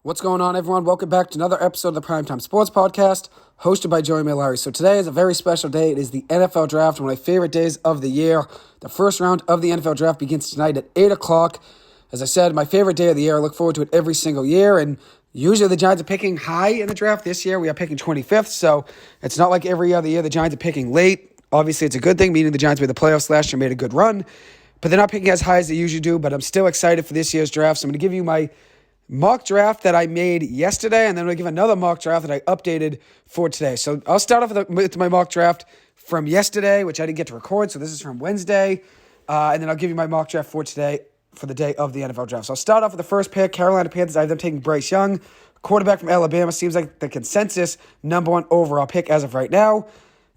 What's going on, everyone? Welcome back to another episode of the Primetime Sports Podcast, hosted by Joey Malari. So today is a very special day. It is the NFL Draft, one of my favorite days of the year. The first round of the NFL Draft begins tonight at 8 o'clock. As I said, my favorite day of the year. I look forward to it every single year, and usually the Giants are picking high in the draft. This year we are picking 25th, so it's not like every other year the Giants are picking late. Obviously, it's a good thing, meaning the Giants made the playoffs last year, made a good run, but they're not picking as high as they usually do, but I'm still excited for this year's draft, so I'm going to give you my mock draft that I made yesterday, and then I'll give another mock draft that I updated for today. So I'll start off with my mock draft from yesterday, which I didn't get to record, so this is from Wednesday, and then I'll give you my mock draft for today for the day of the NFL Draft. So I'll start off with the first pick, Carolina Panthers. I have them taking Bryce Young, quarterback from Alabama. Seems like the consensus number one overall pick as of right now.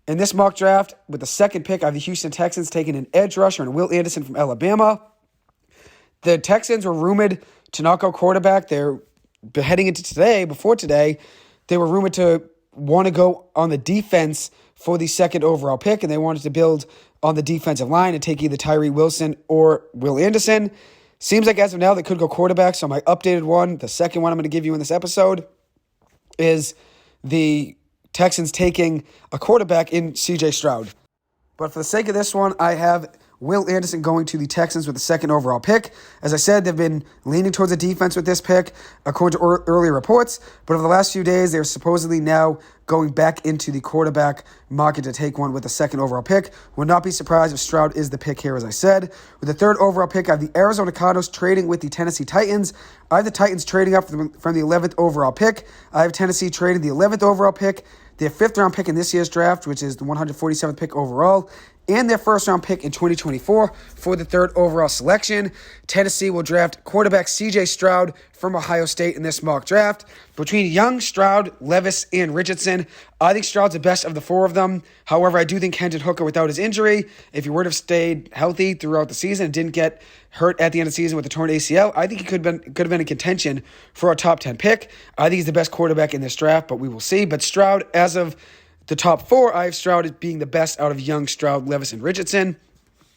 In this mock draft, with the second pick, I have the Houston Texans taking an edge rusher and Will Anderson from Alabama. The Texans were rumored to not go quarterback. They're heading into today, before today, they were rumored to want to go on the defense for the second overall pick, and they wanted to build on the defensive line and take either Tyree Wilson or Will Anderson. Seems like as of now, they could go quarterback, so my updated one, the second one I'm going to give you in this episode, is the Texans taking a quarterback in C.J. Stroud. But for the sake of this one, I have Will Anderson going to the Texans with the second overall pick. As I said, they've been leaning towards the defense with this pick, according to earlier reports. But over the last few days, they're supposedly now going back into the quarterback market to take one with the second overall pick. Would not be surprised if Stroud is the pick here, as I said. With the third overall pick, I have the Arizona Cardinals trading with the Tennessee Titans. I have the Titans trading up from the 11th overall pick. I have Tennessee trading the 11th overall pick, their fifth round pick in this year's draft, which is the 147th pick overall, and their first round pick in 2024 for the third overall selection. Tennessee will draft quarterback C.J. Stroud from Ohio State in this mock draft. Between Young, Stroud, Levis, and Richardson, I think Stroud's the best of the four of them. However, I do think Hendon Hooker, without his injury, if he were to have stayed healthy throughout the season and didn't get hurt at the end of the season with a torn ACL, I think he could have been in contention for a top 10 pick. I think he's the best quarterback in this draft, but we will see. But Stroud, as of the top four, I have Stroud as being the best out of Young, Stroud, Levis, and Richardson.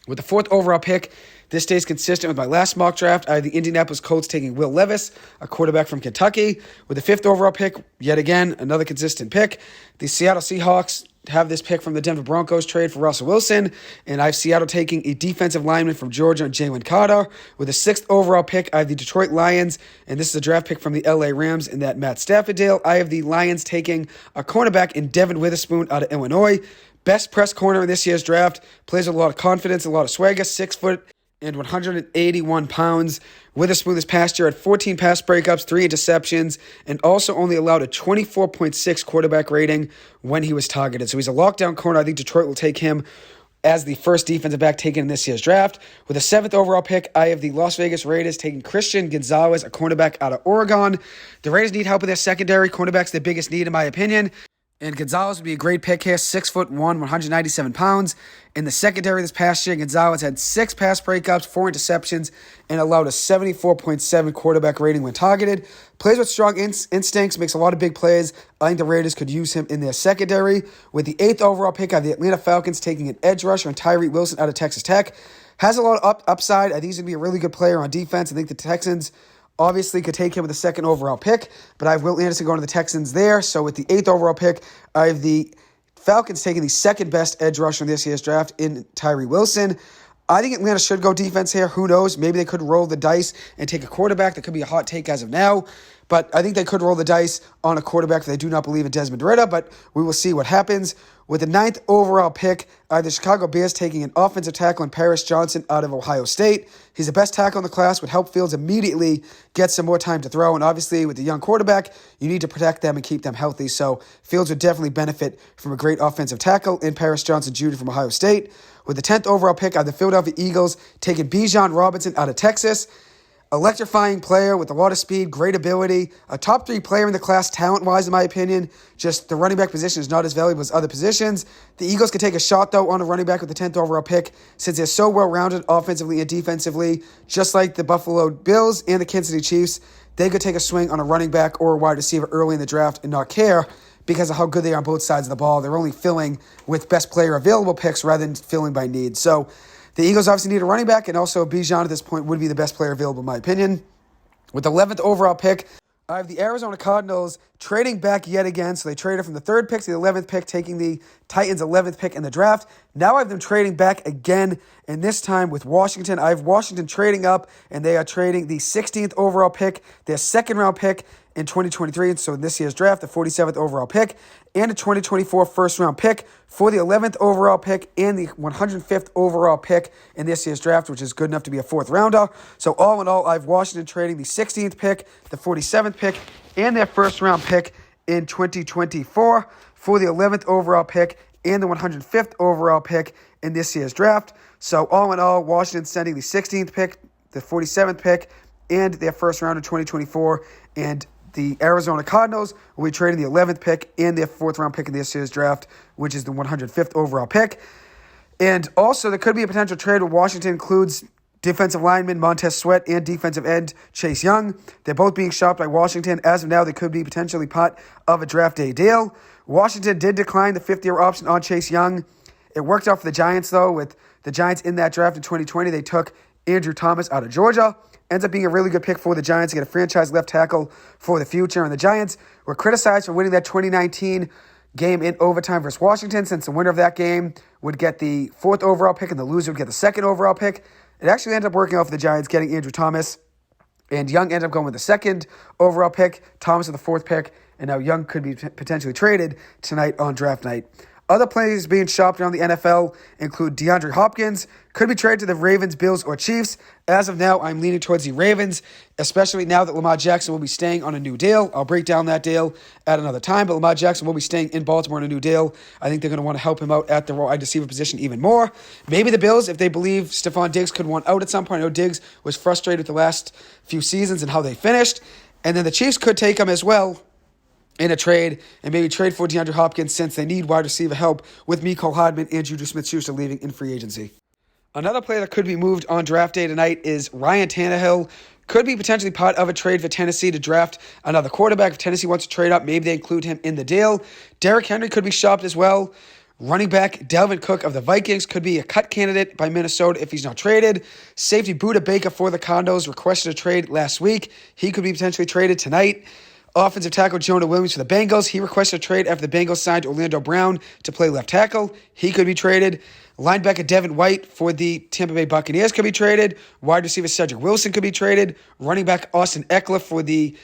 With the fourth overall pick, this stays consistent with my last mock draft. I have the Indianapolis Colts taking Will Levis, a quarterback from Kentucky. With the fifth overall pick, yet again, another consistent pick. The Seattle Seahawks have this pick from the Denver Broncos trade for Russell Wilson, and I have Seattle taking a defensive lineman from Georgia and Jalen Carter. With the sixth overall pick, I have the Detroit Lions, and this is a draft pick from the LA Rams in that Matt Stafford deal. I have the Lions taking a cornerback in Devin Witherspoon out of Illinois. Best press corner in this year's draft, plays with a lot of confidence, a lot of swagger, 6 foot and 181 pounds. Witherspoon this past year had 14 pass breakups, 3 interceptions, and also only allowed a 24.6 quarterback rating when he was targeted. So he's a lockdown corner. I think Detroit will take him as the first defensive back taken in this year's draft. With the 7th overall pick, I have the Las Vegas Raiders taking Christian Gonzalez, a cornerback out of Oregon. The Raiders need help with their secondary. Cornerback's their biggest need, in my opinion. And Gonzalez would be a great pick here, 6'1", 197 pounds. In the secondary this past year, Gonzalez had 6 pass breakups, 4 interceptions, and allowed a 74.7 quarterback rating when targeted. Plays with strong instincts, makes a lot of big plays. I think the Raiders could use him in their secondary. With the 8th overall pick, I have the Atlanta Falcons taking an edge rusher and Tyree Wilson out of Texas Tech. Has a lot of upside. I think he's going to be a really good player on defense. I think the Texans obviously could take him with the second overall pick, but I have Will Anderson going to the Texans there. So with the 8th overall pick, I have the Falcons taking the second best edge rusher in this year's draft in Tyree Wilson. I think Atlanta should go defense here. Who knows? Maybe they could roll the dice and take a quarterback. That could be a hot take as of now. But I think they could roll the dice on a quarterback if they do not believe in Desmond Ridder, but we will see what happens. With the 9th overall pick, the Chicago Bears taking an offensive tackle in Paris Johnson out of Ohio State. He's the best tackle in the class, would help Fields immediately get some more time to throw. And obviously, with the young quarterback, you need to protect them and keep them healthy. So Fields would definitely benefit from a great offensive tackle in Paris Johnson Jr. from Ohio State. With the 10th overall pick, the Philadelphia Eagles taking Bijan Robinson out of Texas. Electrifying player with a lot of speed, great ability, a top 3 player in the class talent-wise, in my opinion. Just the running back position is not as valuable as other positions. The Eagles could take a shot, though, on a running back with the 10th overall pick since they're so well-rounded offensively and defensively. Just like the Buffalo Bills and the Kansas City Chiefs, they could take a swing on a running back or a wide receiver early in the draft and not care because of how good they are on both sides of the ball. They're only filling with best player available picks rather than filling by need. So the Eagles obviously need a running back, and also Bijan at this point would be the best player available, in my opinion. With the 11th overall pick, I have the Arizona Cardinals trading back yet again. So they traded from the 3rd pick to the 11th pick, taking the Titans' 11th pick in the draft. Now I have them trading back again, and this time with Washington. I have Washington trading up, and they are trading the 16th overall pick, their 2nd-round pick in 2023, so in this year's draft, the 47th overall pick, and a 2024 first-round pick for the 11th overall pick and the 105th overall pick in this year's draft, which is good enough to be a 4th-rounder. So all in all, I have Washington trading the 16th pick, the 47th pick, and their first-round pick in 2024 for the 11th overall pick and the 105th overall pick in this year's draft. So all in all, Washington sending the 16th pick, the 47th pick, and their first round in 2024, and the Arizona Cardinals will be trading the 11th pick and their 4th-round pick in this year's draft, which is the 105th overall pick. And also, there could be a potential trade where Washington includes defensive lineman Montez Sweat and defensive end Chase Young. They're both being shopped by Washington. As of now, they could be potentially part of a draft day deal. Washington did decline the 5th-year option on Chase Young. It worked out for the Giants, though, with the Giants in that draft in 2020. They took Andrew Thomas out of Georgia. Ends up being a really good pick for the Giants to get a franchise left tackle for the future. And the Giants were criticized for winning that 2019 game in overtime versus Washington, since the winner of that game would get the 4th overall pick and the loser would get the 2nd overall pick. It actually ended up working out for the Giants, getting Andrew Thomas. And Young ended up going with the 2nd overall pick, Thomas with the 4th pick, and now Young could be potentially traded tonight on draft night. Other players being shopped around the NFL include DeAndre Hopkins, could be traded to the Ravens, Bills, or Chiefs. As of now, I'm leaning towards the Ravens, especially now that Lamar Jackson will be staying on a new deal. I'll break down that deal at another time, but Lamar Jackson will be staying in Baltimore on a new deal. I think they're going to want to help him out at the wide receiver position even more. Maybe the Bills, if they believe Stephon Diggs could want out at some point. I know Diggs was frustrated with the last few seasons and how they finished. And then the Chiefs could take him as well in a trade, and maybe trade for DeAndre Hopkins since they need wide receiver help with Mecole Hardman and Juju Smith-Schuster leaving in free agency. Another player that could be moved on draft day tonight is Ryan Tannehill. Could be potentially part of a trade for Tennessee to draft another quarterback. If Tennessee wants to trade up, maybe they include him in the deal. Derrick Henry could be shopped as well. Running back Dalvin Cook of the Vikings could be a cut candidate by Minnesota if he's not traded. Safety Budda Baker for the Condos requested a trade last week. He could be potentially traded tonight. Offensive tackle Jonah Williams for the Bengals. He requested a trade after the Bengals signed Orlando Brown to play left tackle. He could be traded. Linebacker Devin White for the Tampa Bay Buccaneers could be traded. Wide receiver Cedric Wilson could be traded. Running back Austin Eckler for the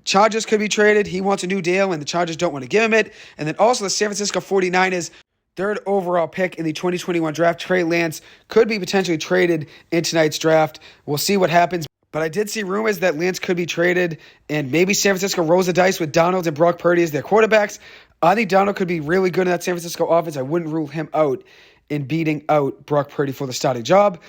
Chargers could be traded. He wants a new deal, and the Chargers don't want to give him it. And then also the San Francisco 49ers, 3rd overall pick in the 2021 draft, Trey Lance, could be potentially traded in tonight's draft. We'll see what happens. But I did see rumors that Lance could be traded, and maybe San Francisco rolls the dice with Donald and Brock Purdy as their quarterbacks. I think Donald could be really good in that San Francisco offense. I wouldn't rule him out in beating out Brock Purdy for the starting job.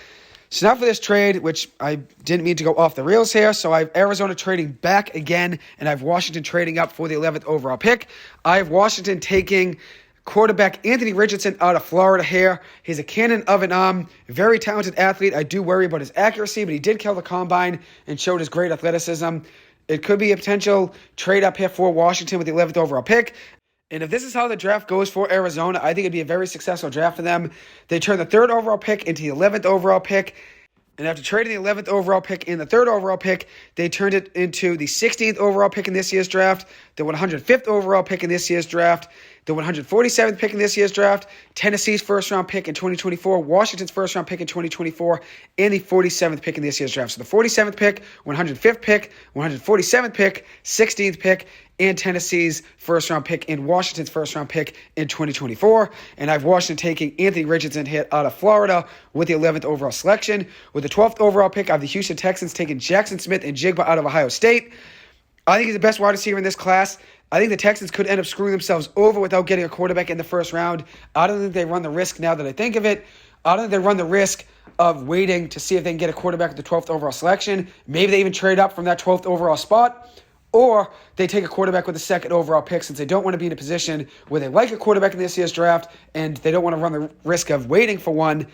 So now for this trade, which I didn't mean to go off the rails here. So I have Arizona trading back again, and I have Washington trading up for the 11th overall pick. I have Washington taking quarterback Anthony Richardson out of Florida here. He's a cannon of an arm, very talented athlete. I do worry about his accuracy, but he did kill the combine and showed his great athleticism. It could be a potential trade up here for Washington with the 11th overall pick. And if this is how the draft goes for Arizona, I think it'd be a very successful draft for them. They turn the 3rd overall pick into the 11th overall pick. And after trading the 11th overall pick and the 3rd overall pick, they turned it into the 16th overall pick in this year's draft, the 105th overall pick in this year's draft, the 147th pick in this year's draft, Tennessee's first-round pick in 2024, Washington's first-round pick in 2024, and the 47th pick in this year's draft. So the 47th pick, 105th pick, 147th pick, 16th pick, and Tennessee's first-round pick and Washington's first-round pick in 2024. And I have Washington taking Anthony Richardson here out of Florida with the 11th overall selection. With the 12th overall pick, I have the Houston Texans taking Jackson Smith and Jigba out of Ohio State. I think he's the best wide receiver in this class. I think the Texans could end up screwing themselves over without getting a quarterback in the first round. I don't think they run the risk now that I think of it. I don't think they run the risk of waiting to see if they can get a quarterback with the 12th overall selection. Maybe they even trade up from that 12th overall spot. Or they take a quarterback with the 2nd overall pick since they don't want to be in a position where they like a quarterback in this year's draft and they don't want to run the risk of waiting for one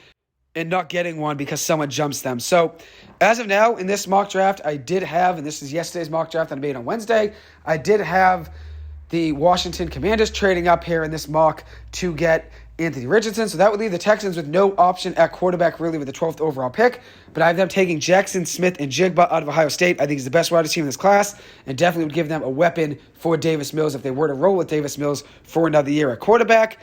and not getting one because someone jumps them. So as of now, in this mock draft, I did have, and this is yesterday's mock draft that I made on Wednesday, I did have the Washington Commanders trading up here in this mock to get Anthony Richardson. So that would leave the Texans with no option at quarterback really with the 12th overall pick. But I have them taking Jackson Smith and Jigba out of Ohio State. I think he's the best wide receiver in this class and definitely would give them a weapon for Davis Mills if they were to roll with Davis Mills for another year at quarterback.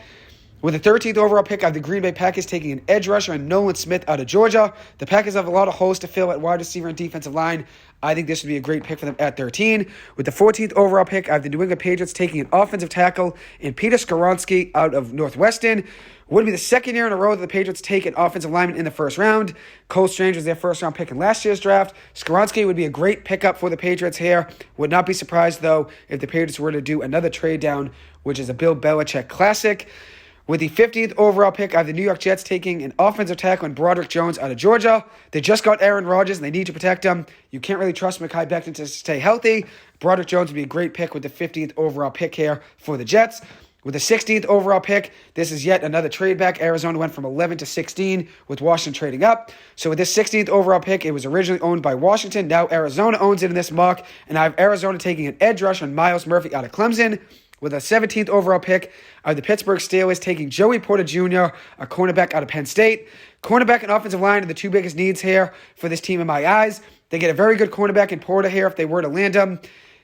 With the 13th overall pick, I have the Green Bay Packers taking an edge rusher and Nolan Smith out of Georgia. The Packers have a lot of holes to fill at wide receiver and defensive line. I think this would be a great pick for them at 13. With the 14th overall pick, I have the New England Patriots taking an offensive tackle and Peter Skoronski out of Northwestern. Would be the second year in a row that the Patriots take an offensive lineman in the first round. Cole Strange was their first-round pick in last year's draft. Skoronski would be a great pickup for the Patriots here. Would not be surprised, though, if the Patriots were to do another trade down, which is a Bill Belichick classic. With the 50th overall pick, I have the New York Jets taking an offensive tackle and Broderick Jones out of Georgia. They just got Aaron Rodgers, and they need to protect him. You can't really trust Mekhi Becton to stay healthy. Broderick Jones would be a great pick with the 50th overall pick here for the Jets. With the 16th overall pick, this is yet another trade back. Arizona went from 11 to 16 with Washington trading up. So with this 16th overall pick, it was originally owned by Washington. Now Arizona owns it in this mock, and I have Arizona taking an edge rush on Myles Murphy out of Clemson. With a 17th overall pick, I have the Pittsburgh Steelers taking Joey Porter Jr., a cornerback out of Penn State. Cornerback and offensive line are the two biggest needs here for this team in my eyes. They get a very good cornerback in Porter here if they were to land him.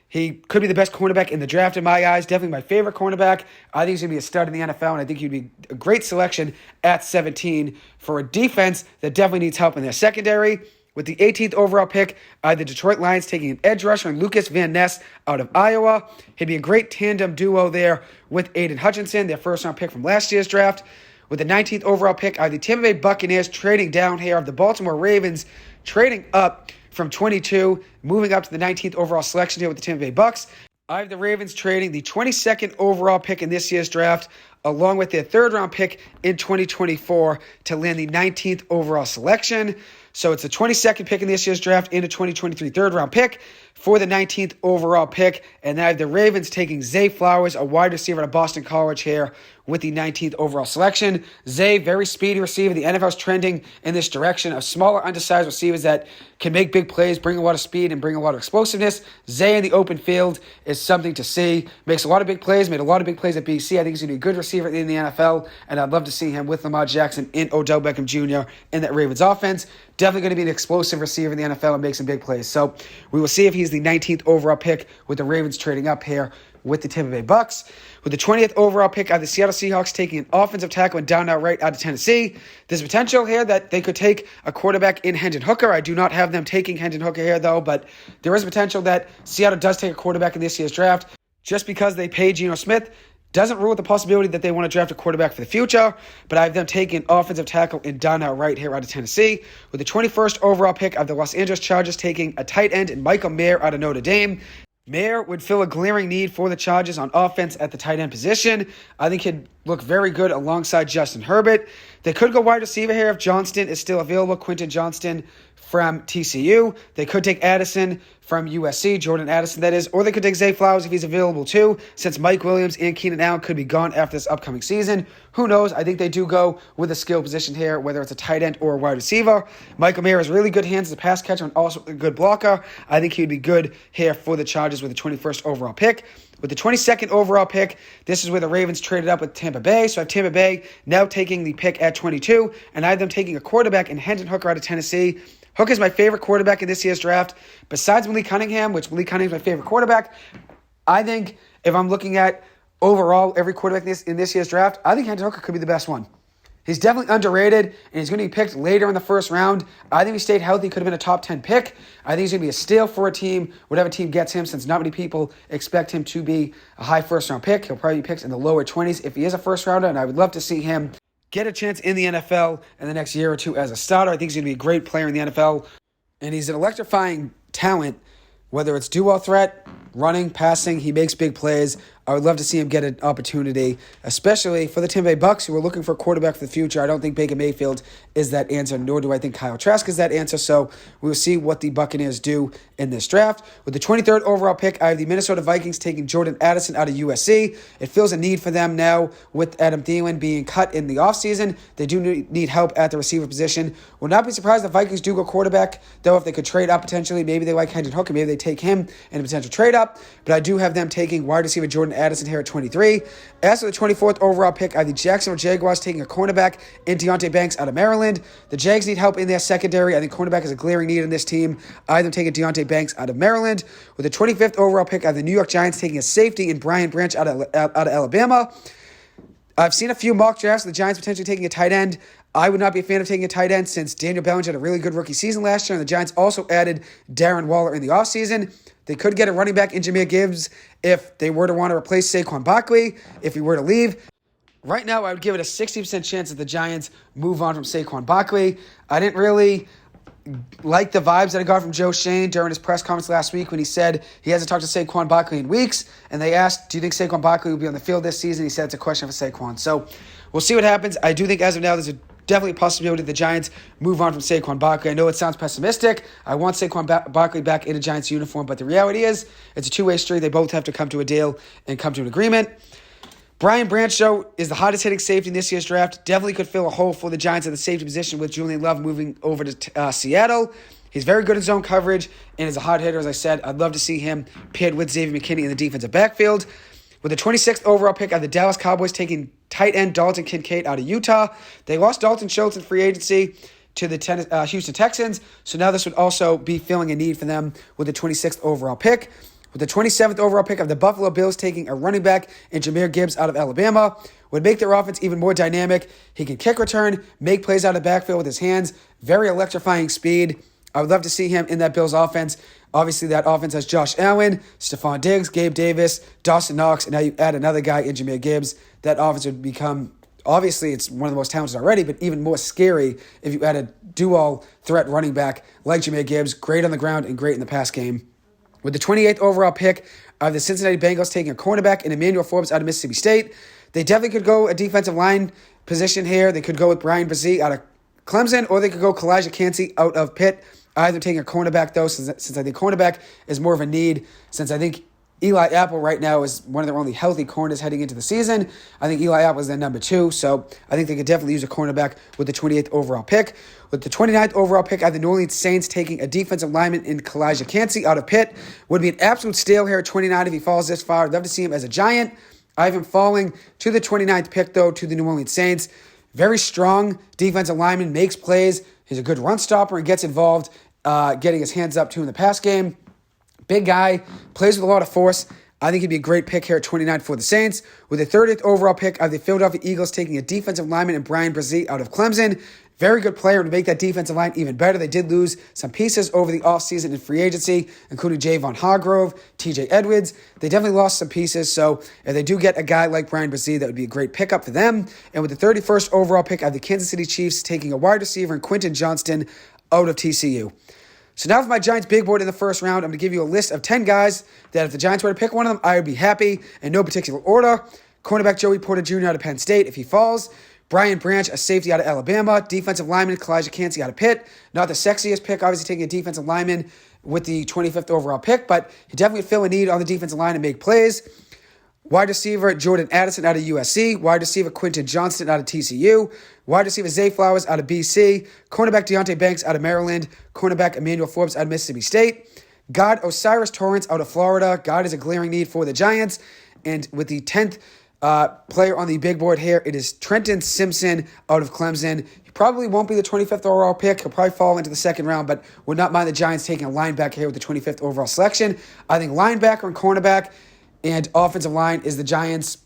He could be the best cornerback in the draft in my eyes. Definitely my favorite cornerback. I think he's going to be a stud in the NFL, and I think he'd be a great selection at 17 for a defense that definitely needs help in their secondary. With the 18th overall pick, the Detroit Lions taking an edge rusher and Lucas Van Ness out of Iowa. He'd be a great tandem duo there with Aiden Hutchinson, their first-round pick from last year's draft. With the 19th overall pick, the Tampa Bay Buccaneers trading down here of the Baltimore Ravens, trading up from 22, moving up to the 19th overall selection here with the Tampa Bay Bucks. I have the Ravens trading the 22nd overall pick in this year's draft, along with their third-round pick in 2024 to land the 19th overall selection. So it's the 22nd pick in this year's draft and a 2023 third-round pick for the 19th overall pick. And then I have the Ravens taking Zay Flowers, a wide receiver at Boston College here with the 19th overall selection. Zay, very speedy receiver. The NFL's trending in this direction of smaller, undersized receivers that can make big plays, bring a lot of speed, and bring a lot of explosiveness. Zay in the open field is something to see. Makes a lot of big plays, made a lot of big plays at BC. I think he's going to be a good receiver in the NFL, and I'd love to see him with Lamar Jackson and Odell Beckham Jr. in that Ravens offense. Definitely going to be an explosive receiver in the NFL and make some big plays. So we will see if he's the 19th overall pick with the Ravens trading up here with the Tampa Bay Bucks. With the 20th overall pick, I have the Seattle Seahawks taking an offensive tackle and down outright out of Tennessee. There's potential here that they could take a quarterback in Hendon Hooker. I do not have them taking Hendon Hooker here, though, but there is potential that Seattle does take a quarterback in this year's draft. Just because they paid Geno Smith doesn't rule out the possibility that they want to draft a quarterback for the future, but I have them taking offensive tackle and down outright here out of Tennessee. With the 21st overall pick, I have the Los Angeles Chargers taking a tight end and Michael Mayer out of Notre Dame. Mayer would fill a glaring need for the Chargers on offense at the tight end position. I think he'd look very good alongside Justin Herbert. They could go wide receiver here if Johnston is still available, Quentin Johnston from TCU. They could take Addison from USC, Jordan Addison that is, or they could take Zay Flowers if he's available too, since Mike Williams and Keenan Allen could be gone after this upcoming season. Who knows? I think they do go with a skill position here, whether it's a tight end or a wide receiver. Michael Mayer has really good hands as a pass catcher and also a good blocker. I think he would be good here for the Chargers with the 21st overall pick. With the 22nd overall pick, this is where the Ravens traded up with Tampa Bay. So I have Tampa Bay now taking the pick at 22, and I have them taking a quarterback in Hendon Hooker out of Tennessee. Hook is my favorite quarterback in this year's draft. Besides Malik Cunningham, which Malik Cunningham is my favorite quarterback, I think if I'm looking at overall every quarterback in this year's draft, I think Hendon Hooker could be the best one. He's definitely underrated, and he's going to be picked later in the first round. I think if he stayed healthy, he could have been a top 10 pick. I think he's going to be a steal for a team, whatever team gets him, since not many people expect him to be a high first-round pick. He'll probably be picked in the lower 20s if he is a first-rounder, and I would love to see him get a chance in the NFL in the next year or two as a starter. I think he's going to be a great player in the NFL, and he's an electrifying talent, whether it's dual threat, running, passing, he makes big plays. I would love to see him get an opportunity, especially for the Tampa Bay Bucks, who are looking for a quarterback for the future. I don't think Baker Mayfield is that answer, nor do I think Kyle Trask is that answer. So we'll see what the Buccaneers do in this draft. With the 23rd overall pick, I have the Minnesota Vikings taking Jordan Addison out of USC. It feels a need for them now with Adam Thielen being cut in the offseason. They do need help at the receiver position. Will not be surprised if Vikings do go quarterback, though if they could trade up potentially. Maybe they like Hendon Hooker, maybe they take him in a potential trade up. But I do have them taking wide receiver Jordan Jordan Addison here at 23. As for the 24th overall pick, I have the Jacksonville Jaguars taking a cornerback in Deonte Banks out of Maryland. The Jags need help in their secondary. I think cornerback is a glaring need in this team. I have them taking Deonte Banks out of Maryland. With the 25th overall pick, I have the New York Giants taking a safety in Brian Branch out of Alabama. I've seen a few mock drafts of the Giants potentially taking a tight end. I would not be a fan of taking a tight end since Daniel Bellinger had a really good rookie season last year, and the Giants also added Darren Waller in the offseason. They could get a running back in Jahmyr Gibbs if they were to want to replace Saquon Barkley, if he were to leave. Right now, I would give it a 60% chance that the Giants move on from Saquon Barkley. I didn't really like the vibes that I got from Joe Schoen during his press conference last week when he said he hasn't talked to Saquon Barkley in weeks, and they asked, do you think Saquon Barkley will be on the field this season? He said it's a question for Saquon. So we'll see what happens. I do think as of now there's definitely a possibility the Giants move on from Saquon Barkley. I know it sounds pessimistic. I want Saquon Barkley back in a Giants uniform, but the reality is it's a two-way street. They both have to come to a deal and come to an agreement. Brian Branch, though, is the hottest hitting safety in this year's draft. Definitely could fill a hole for the Giants at the safety position with Julian Love moving over to Seattle. He's very good in zone coverage and is a hot hitter, as I said. I'd love to see him paired with Xavier McKinney in the defensive backfield. With the 26th overall pick, I have the Dallas Cowboys taking tight end Dalton Kincaid out of Utah. They lost Dalton Schultz in free agency to the Houston Texans, so now this would also be filling a need for them with the 26th overall pick. With the 27th overall pick of the Buffalo Bills taking a running back in Jahmyr Gibbs out of Alabama, would make their offense even more dynamic. He can kick return, make plays out of the backfield with his hands, very electrifying speed. I would love to see him in that Bills offense. Obviously, that offense has Josh Allen, Stephon Diggs, Gabe Davis, Dawson Knox, and now you add another guy in Jahmyr Gibbs. That offense would become, obviously, it's one of the most talented already, but even more scary if you add a dual threat running back like Jahmyr Gibbs, great on the ground and great in the pass game. With the 28th overall pick of the Cincinnati Bengals taking a cornerback in Emmanuel Forbes out of Mississippi State, they definitely could go a defensive line position here. They could go with Brian Brzee out of Clemson, or they could go Kalijah Kancey out of Pitt. Either taking a cornerback, though, since I think cornerback is more of a need, since I think Eli Apple right now is one of their only healthy corners heading into the season. I think Eli Apple is their number 2, so I think they could definitely use a cornerback with the 28th overall pick. With the 29th overall pick, I have the New Orleans Saints taking a defensive lineman in Kalijah Kancey out of Pitt. Would be an absolute steal here at 29 if he falls this far. I'd love to see him as a Giant. I have him falling to the 29th pick, though, to the New Orleans Saints. Very strong defensive lineman, makes plays. He's a good run stopper and gets involved, getting his hands up, too, in the pass game. Big guy, plays with a lot of force. I think he'd be a great pick here at 29 for the Saints. With the 30th overall pick of the Philadelphia Eagles taking a defensive lineman in Brian Brzee out of Clemson. Very good player to make that defensive line even better. They did lose some pieces over the offseason in free agency, including Javon Hargrove, TJ Edwards. They definitely lost some pieces, so if they do get a guy like Brian Brzee, that would be a great pickup for them. And with the 31st overall pick of the Kansas City Chiefs taking a wide receiver in Quentin Johnston out of TCU. So now for my Giants big board in the first round, I'm going to give you a list of 10 guys that if the Giants were to pick one of them, I would be happy in no particular order. Cornerback Joey Porter Jr. out of Penn State if he falls. Brian Branch, a safety out of Alabama. Defensive lineman Kalijah Kancey out of Pitt. Not the sexiest pick, obviously taking a defensive lineman with the 25th overall pick, but he definitely fill a need on the defensive line and make plays. Wide receiver Jordan Addison out of USC. Wide receiver Quentin Johnston out of TCU. Wide receiver Zay Flowers out of BC. Cornerback Deonte Banks out of Maryland. Cornerback Emmanuel Forbes out of Mississippi State. Guard Osiris Torrance out of Florida. Guard is a glaring need for the Giants. And with the 10th player on the big board here, it is Trenton Simpson out of Clemson. He probably won't be the 25th overall pick. He'll probably fall into the second round, but would not mind the Giants taking a linebacker here with the 25th overall selection. I think linebacker and cornerback and offensive line is the Giants,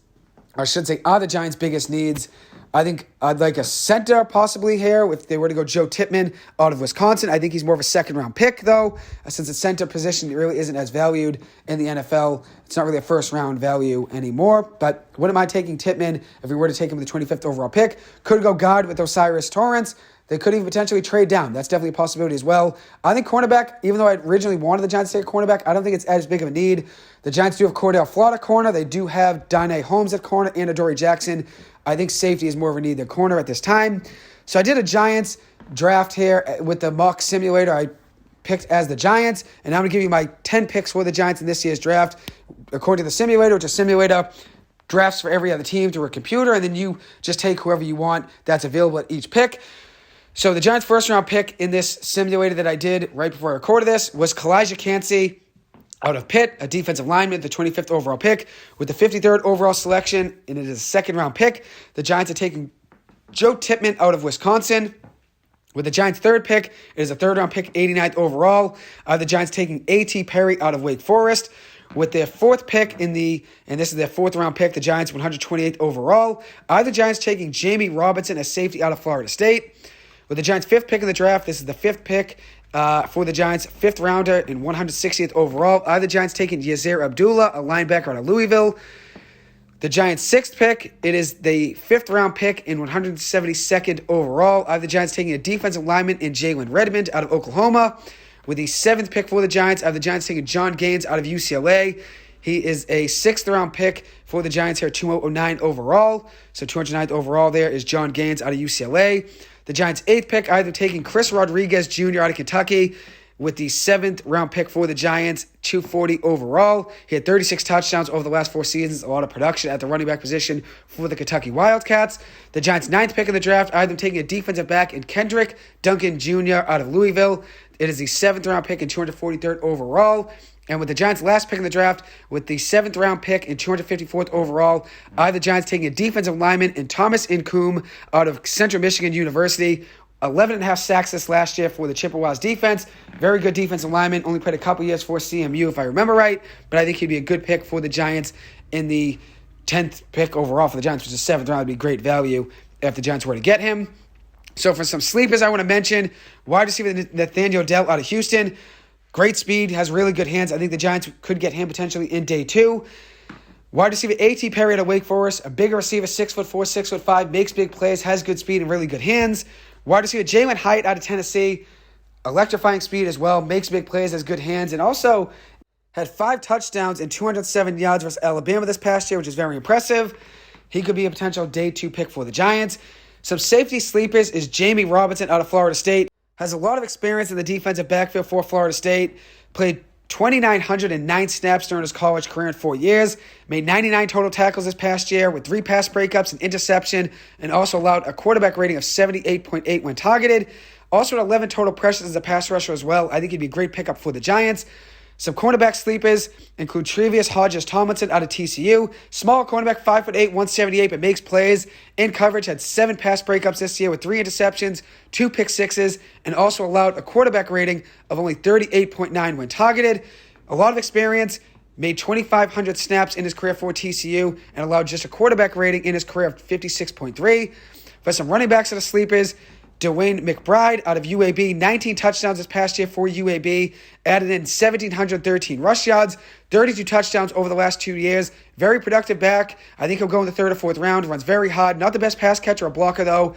or I should say, are the Giants' biggest needs. I think I'd like a center possibly here if they were to go Joe Tippmann out of Wisconsin. I think he's more of a second-round pick, though, since the center position really isn't as valued in the NFL. It's not really a first-round value anymore. But wouldn't mind taking Tippmann if we were to take him with the 25th overall pick. Could go guard with Osiris Torrance. They could even potentially trade down. That's definitely a possibility as well. I think cornerback, even though I originally wanted the Giants to take a cornerback, I don't think it's as big of a need. The Giants do have Cordell Flott at corner. They do have Dane Holmes at corner and Adoree Jackson. I think safety is more of a need than corner at this time. So I did a Giants draft here with the mock simulator. I picked as the Giants, and I'm going to give you my 10 picks for the Giants in this year's draft. According to the simulator, which is simulator drafts for every other team through a computer, and then you just take whoever you want that's available at each pick. So the Giants' first-round pick in this simulator that I did right before I recorded this was Kalijah Kancey Out of Pitt, a defensive lineman, the 25th overall pick. With the 53rd overall selection, and it is a second-round pick, the Giants are taking Joe Tippmann out of Wisconsin. With the Giants' third pick, it is a third-round pick, 89th overall. The Giants taking A.T. Perry out of Wake Forest. With their fourth pick and this is their fourth-round pick, the Giants 128th overall. The Giants taking Jamie Robinson, a safety out of Florida State. With the Giants' fifth pick in the draft, this is the fifth pick for the Giants, fifth rounder in 160th overall. The Giants taking Yazair Abdullah, a linebacker out of Louisville. The Giants' sixth pick, it is the fifth-round pick in 172nd overall. The Giants taking a defensive lineman in Jalen Redmond out of Oklahoma. With the seventh pick for the Giants taking John Gaines out of UCLA. He is a sixth-round pick for the Giants here, 209 overall. So 209th overall there is John Gaines out of UCLA. The Giants' eighth pick, either taking Chris Rodriguez Jr. out of Kentucky. With the seventh-round pick for the Giants, 240 overall. He had 36 touchdowns over the last 4 seasons, a lot of production at the running back position for the Kentucky Wildcats. The Giants' ninth pick in the draft, either taking a defensive back in Kendrick Duncan Jr. out of Louisville. It is the seventh-round pick and 243rd overall. And with the Giants' last pick in the draft, with the seventh-round pick and 254th overall, the Giants taking a defensive lineman in Thomas Incoom out of Central Michigan University. 11.5 sacks this last year for the Chippewas defense. Very good defensive lineman. Only played a couple years for CMU, if I remember right. But I think he'd be a good pick for the Giants in the 10th pick overall for the Giants, which is 7th round. Would be great value if the Giants were to get him. So for some sleepers, I want to mention wide receiver Nathaniel Dell out of Houston. Great speed, has really good hands. I think the Giants could get him potentially in day 2. Wide receiver A.T. Perry out of Wake Forest. A bigger receiver, 6'4", 6'5", makes big plays, has good speed and really good hands. Wide receiver Jalen Hyatt out of Tennessee. Electrifying speed as well, makes big plays, has good hands, and also had 5 touchdowns and 207 yards versus Alabama this past year, which is very impressive. He could be a potential day 2 pick for the Giants. Some safety sleepers is Jamie Robinson out of Florida State. Has a lot of experience in the defensive backfield for Florida State. Played 2,909 snaps during his college career in 4 years. Made 99 total tackles this past year with 3 pass breakups and interception, and also allowed a quarterback rating of 78.8 when targeted. Also had 11 total pressures as a pass rusher as well. I think he'd be a great pickup for the Giants. Some cornerback sleepers include Tre'Vius Hodges-Tomlinson out of TCU. Small cornerback, 5'8", 178, but makes plays. In coverage, had 7 pass breakups this year with 3 interceptions, 2 pick sixes, and also allowed a quarterback rating of only 38.9 when targeted. A lot of experience, made 2,500 snaps in his career for TCU, and allowed just a quarterback rating in his career of 56.3. For some running backs that are sleepers, Dwayne McBride out of UAB, 19 touchdowns this past year for UAB, added in 1,713 rush yards, 32 touchdowns over the last 2 years. Very productive back. I think he'll go in the 3rd or 4th round. Runs very hard. Not the best pass catcher or blocker, though.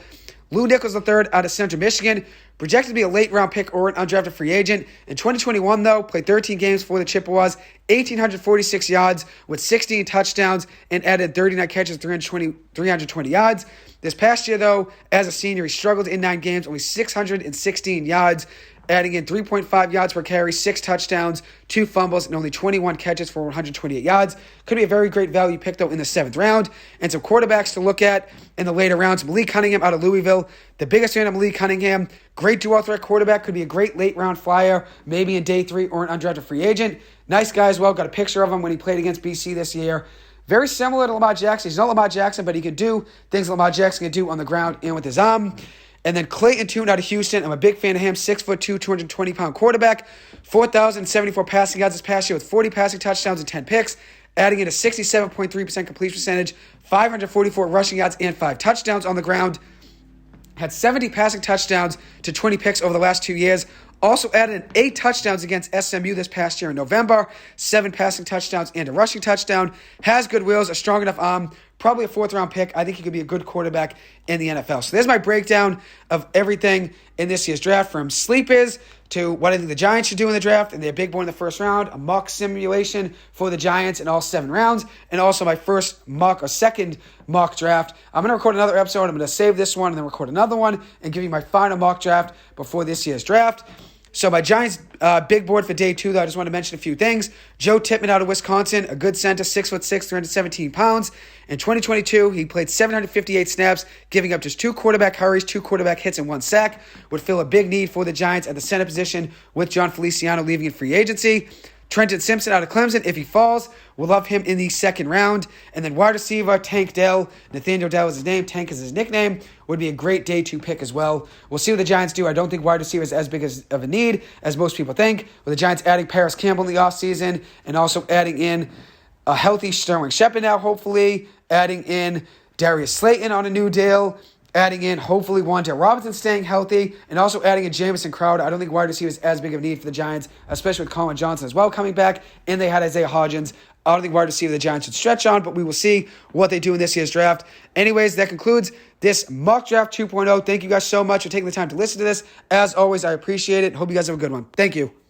Lou Nichols III out of Central Michigan, projected to be a late-round pick or an undrafted free agent. In 2021, though, played 13 games for the Chippewas, 1,846 yards with 16 touchdowns, and added 39 catches, 320 yards. This past year, though, as a senior, he struggled in 9 games, only 616 yards, adding in 3.5 yards per carry, 6 touchdowns, 2 fumbles, and only 21 catches for 128 yards. Could be a very great value pick, though, in the 7th round. And some quarterbacks to look at in the later rounds. Malik Cunningham out of Louisville. The biggest fan of Malik Cunningham. Great dual threat quarterback. Could be a great late-round flyer, maybe in day 3 or an undrafted free agent. Nice guy as well. Got a picture of him when he played against BC this year. Very similar to Lamar Jackson. He's not Lamar Jackson, but he could do things Lamar Jackson can do on the ground and with his arm. And then Clayton Tune out of Houston. I'm a big fan of him. 6'2", 220-pound quarterback. 4,074 passing yards this past year with 40 passing touchdowns and 10 picks. Adding in a 67.3% completion percentage, 544 rushing yards, and 5 touchdowns on the ground. Had 70 passing touchdowns to 20 picks over the last 2 years. Also added in 8 touchdowns against SMU this past year in November. 7 passing touchdowns and a rushing touchdown. Has good wheels, a strong enough arm. Probably a 4th-round pick. I think he could be a good quarterback in the NFL. So there's my breakdown of everything in this year's draft, from sleepers to what I think the Giants should do in the draft, and their big boy in the 1st round, a mock simulation for the Giants in all 7 rounds, and also my first mock or second mock draft. I'm going to record another episode. I'm going to save this one and then record another one and give you my final mock draft before this year's draft. So my Giants big board for day 2, though, I just want to mention a few things. Joe Tippmann out of Wisconsin, a good center, 6'6", 317 pounds. In 2022, he played 758 snaps, giving up just 2 quarterback hurries, 2 quarterback hits, and 1 sack. Would fill a big need for the Giants at the center position with John Feliciano leaving in free agency. Trenton Simpson out of Clemson, if he falls, we'll love him in the second round. And then wide receiver, Tank Dell. Nathaniel Dell is his name. Tank is his nickname. Would be a great day 2 pick as well. We'll see what the Giants do. I don't think wide receiver is as big of a need as most people think. With the Giants adding Paris Campbell in the offseason and also adding in a healthy Sterling Shepard now, hopefully. Adding in Darius Slayton on a new deal. Adding in, hopefully, Wan'Dale Robinson staying healthy, and also adding in Jamison Crowder. I don't think wide receiver is as big of a need for the Giants, especially with Colin Johnson as well coming back, and they had Isaiah Hodgins. I don't think wide receiver the Giants should stretch on, but we will see what they do in this year's draft. Anyways, that concludes this Mock Draft 2.0. Thank you guys so much for taking the time to listen to this. As always, I appreciate it. Hope you guys have a good one. Thank you.